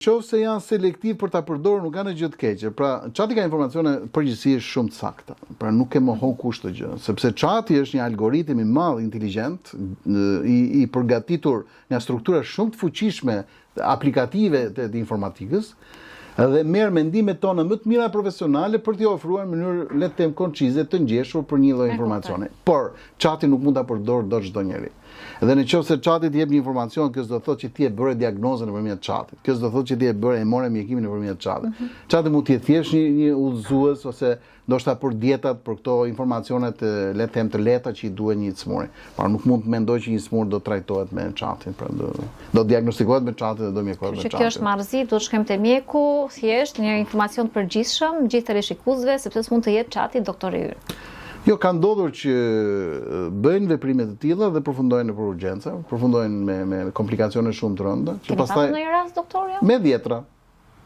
Qoftë se janë selektiv për ta përdorur nuk kanë gjë të keqe. Pra, çati ka informacione përgjithsisht shumë të sakta. Pra nuk e mohon kush të gjë, sepse çati është një algoritëm i madh inteligjent, i përgatitur nga struktura shumë të fuqishme aplikative të informatikës, dhe merr mendimet tona më të mira profesionale për t'i ofruar në mënyrë le të them koncize të ngjeshur për një lloj informacioni. Por çati nuk mund ta përdorë dot çdo njeri. Dhe në qoftë se çati të jep një informacion, kjo s'do thotë që ti e bëre diagnozën nëpërmjet çatit. Kjo s'do thotë që ti e morë mjekimin nëpërmjet çatit. Çati mund të jetë thjesht një udhëzues ose ndoshta për dietat, për këto informacionet le të them të lehta që i duhen një smuri. Por nuk mund të mendoj që një smur do trajtohet me çatin, pra do diagnostikohet me çatin dhe do mjekohet me çatin. Kjo është marrëzi, duhet shkojmë te mjeku, thjesht një informacion të përgjithshëm gjithë rishikuesve, sepse s'mund të jetë çati doktori ynë. Jo, ka ndodhur që bëjnë veprime të tilla dhe përfundojnë nëpër urgjenca, përfundojnë me komplikacione shumë të rënda. Keni pasur ndonjë rast doktor? Me dhjetra.